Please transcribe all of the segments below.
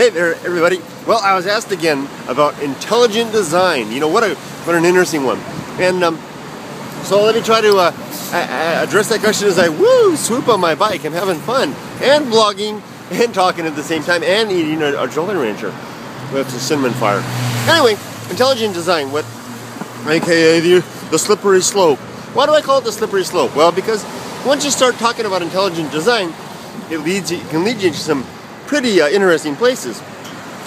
Hey there, everybody. Well, I was asked again about intelligent design. You know, what an interesting one. And so let me try to address that question as I swoop on my bike. I'm having fun and vlogging and talking at the same time and eating a Jolly Rancher with the cinnamon fire. Anyway, intelligent design, aka the slippery slope. Why do I call it the slippery slope? Well, because once you start talking about intelligent design, it can lead you to some pretty interesting places.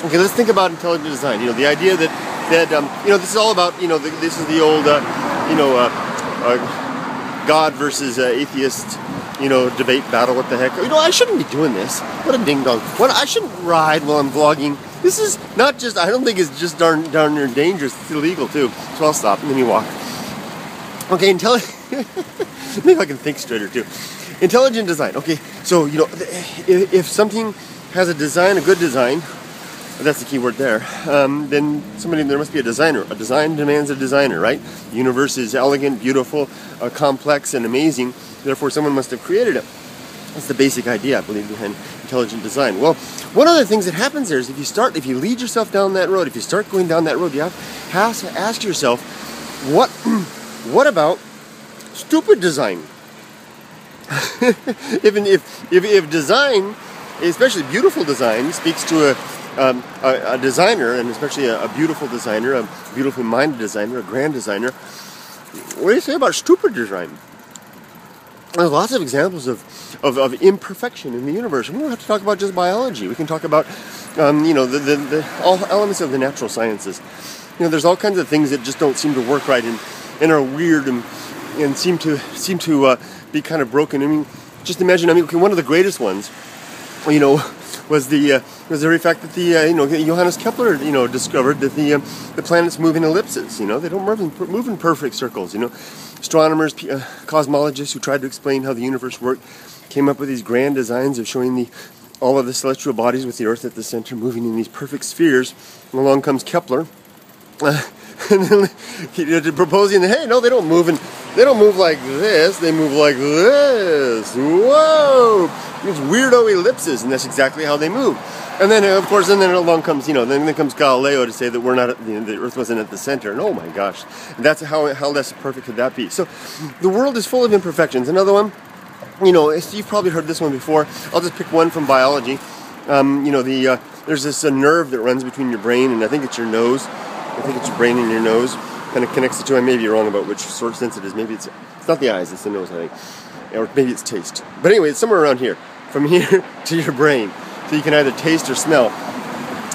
Okay, let's think about intelligent design. You know, the idea that this is all about, this is the old, God versus atheist, debate battle. What the heck? I shouldn't be doing this. What a ding dong. I shouldn't ride while I'm vlogging. This is not just, I don't think it's just darn near dangerous. It's illegal too. So I'll stop and then you walk. Okay, maybe I can think straighter too. Intelligent design. Okay, so, if something has a design, a good design, that's the key word there, then there must be a designer. A design demands a designer, right? The universe is elegant, beautiful, complex, and amazing. Therefore, someone must have created it. That's the basic idea, I believe, behind intelligent design. Well, one of the things that happens there is if you lead yourself down that road, if you start going down that road, you have to ask yourself, what about stupid design? if design, especially beautiful design, speaks to a designer, and especially a beautiful designer, a beautifully minded designer, a grand designer, what do you say about stupid design? There's lots of examples of imperfection in the universe. We don't have to talk about just biology. We can talk about all elements of the natural sciences. There's all kinds of things that just don't seem to work right and are weird and seem to be kind of broken. I mean, just imagine. One of the greatest ones, was the very fact that Johannes Kepler, discovered that the planets move in ellipses. They don't move in perfect circles. Astronomers, cosmologists who tried to explain how the universe worked came up with these grand designs of showing all of the celestial bodies with the Earth at the center moving in these perfect spheres. And along comes Kepler, and then proposing that, hey, no, they don't move like this. They move like this. Whoa! It's weirdo ellipses, and that's exactly how they move. And then, of course, along comes, then comes Galileo to say that we're not, the Earth wasn't at the center. And oh my gosh, that's how less perfect could that be? So, the world is full of imperfections. Another one, you've probably heard this one before. I'll just pick one from biology. There's this nerve that runs between your brain and I think it's your nose. I think it's your brain and your nose. Kind of connects the two. I may be wrong about which sort of sense it is. Maybe it's not the eyes, it's the nose, I think. Or maybe it's taste. But anyway, it's somewhere around here. From here to your brain. So you can either taste or smell.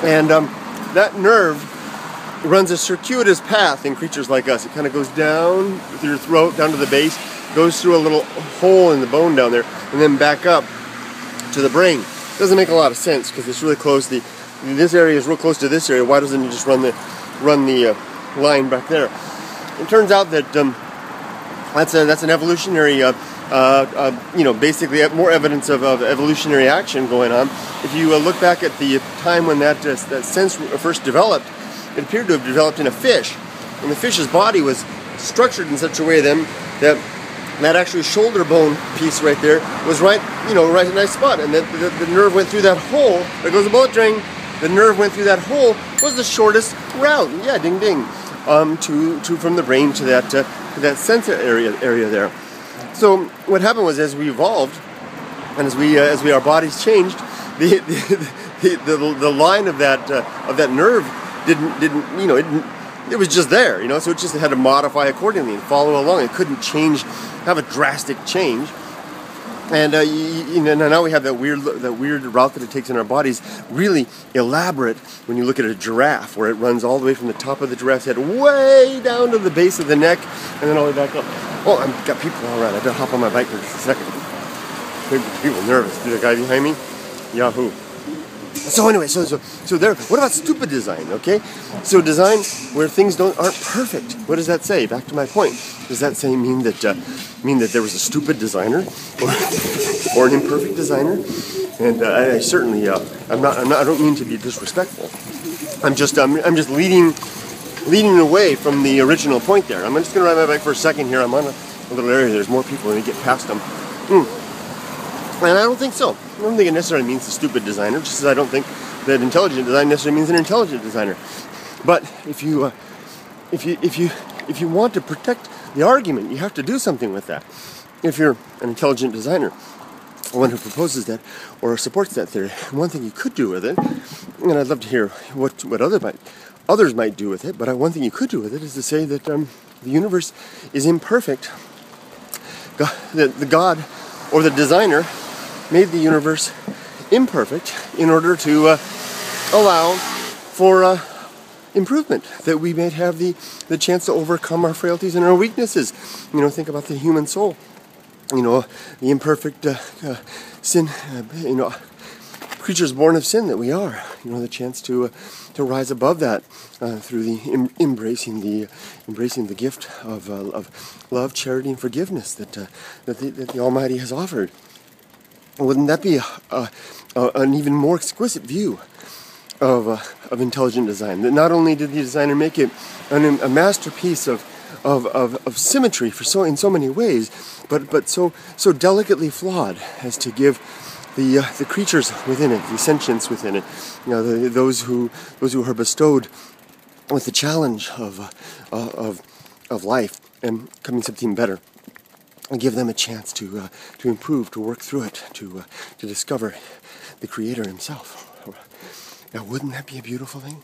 And that nerve runs a circuitous path in creatures like us. It kind of goes down through your throat, down to the base, goes through a little hole in the bone down there, and then back up to the brain. Doesn't make a lot of sense because it's really close. This area is real close to this area. Why doesn't it just run the line back there? It turns out that that's an evolutionary, basically more evidence of evolutionary action going on. If you look back at the time when that sense first developed, it appeared to have developed in a fish, and the fish's body was structured in such a way then that actually shoulder bone piece right there was right in a nice spot, and the nerve went through that hole. There goes a bullet train. The nerve went through that hole was the shortest route. Yeah, ding ding. From the brain to that sensor area there. So what happened was, as we evolved, and as our bodies changed, the line of that nerve it was just there, so it just had to modify accordingly and follow along. It couldn't have a drastic change. And now we have that weird route that it takes in our bodies, really elaborate when you look at a giraffe, where it runs all the way from the top of the giraffe's head way down to the base of the neck, and then all the way back up. Oh, I've got people all around. I better hop on my bike for just a second. People nervous. See the guy behind me? Yahoo. So anyway, so there. What about stupid design? Okay, so design where things aren't perfect. What does that say? Back to my point. Does that mean that there was a stupid designer or an imperfect designer? And I certainly I don't mean to be disrespectful. I'm just leading away from the original point there. I'm just going to ride my bike for a second here. I'm on a little area. There's more people, and you get past them. And I don't think so. I don't think it necessarily means a stupid designer, just as I don't think that intelligent design necessarily means an intelligent designer. But if you want to protect the argument, you have to do something with that. If you're an intelligent designer, one who proposes that or supports that theory, one thing you could do with it, and I'd love to hear what others might do with it, but one thing you could do with it is to say that the universe is imperfect. The God or the designer made the universe imperfect in order to allow for improvement, that we may have the chance to overcome our frailties and our weaknesses. Think about the human soul. The imperfect sin, creatures born of sin that we are. The chance to rise above that through the embracing the gift of love, charity, and forgiveness that the Almighty has offered. Wouldn't that be an even more exquisite view of intelligent design? That not only did the designer make it a masterpiece of symmetry in so many ways, but so delicately flawed as to give the creatures within it, the sentients within it, those who are bestowed with the challenge of life and becoming something better, and give them a chance to improve, to work through it, to discover the Creator Himself. Now, wouldn't that be a beautiful thing?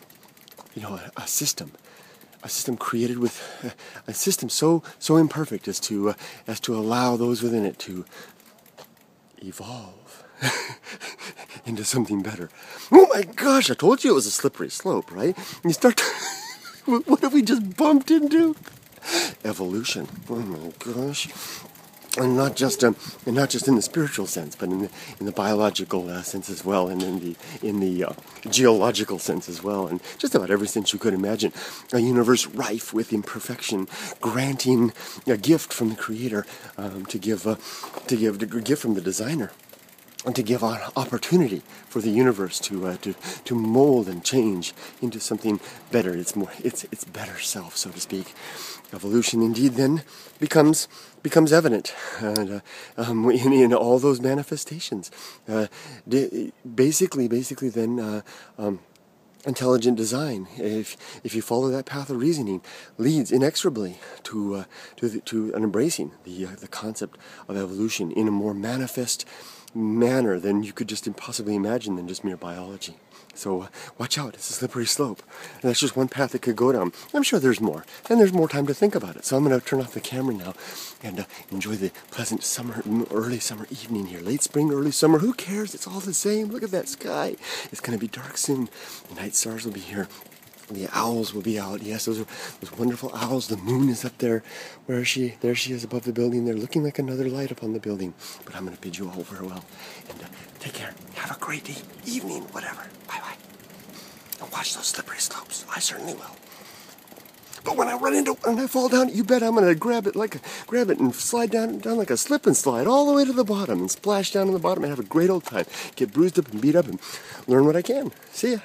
A system created with a system so imperfect as to allow those within it to evolve into something better. Oh my gosh! I told you it was a slippery slope, right? And you start. What have we just bumped into? Evolution. Oh my gosh! And not just in the spiritual sense, but in the biological sense as well, and in the geological sense as well, and just about every sense you could imagine. A universe rife with imperfection, granting a gift from the Creator, to give a gift from the designer, and to give an opportunity for the universe to mold and change into something better. It's better self, so to speak. Evolution indeed then becomes evident in all those manifestations. Basically then intelligent design, if you follow that path of reasoning, leads inexorably to an embracing the concept of evolution in a more manifest manner than you could just impossibly imagine than just mere biology. So watch out, it's a slippery slope. And that's just one path it could go down. I'm sure there's more, and there's more time to think about it. So I'm going to turn off the camera now and enjoy the pleasant early summer evening here. Late spring, early summer, who cares? It's all the same. Look at that sky. It's going to be dark soon. The night stars will be here. The owls will be out. Yes, those wonderful owls. The moon is up there. Where is she? There she is above the building. They're looking like another light upon the building. But I'm going to bid you all farewell. And take care. Have a great evening, whatever. Bye-bye. And watch those slippery slopes. I certainly will. But when I fall down, you bet I'm going to grab it and slide down like a slip and slide all the way to the bottom and splash down on the bottom and have a great old time. Get bruised up and beat up and learn what I can. See ya.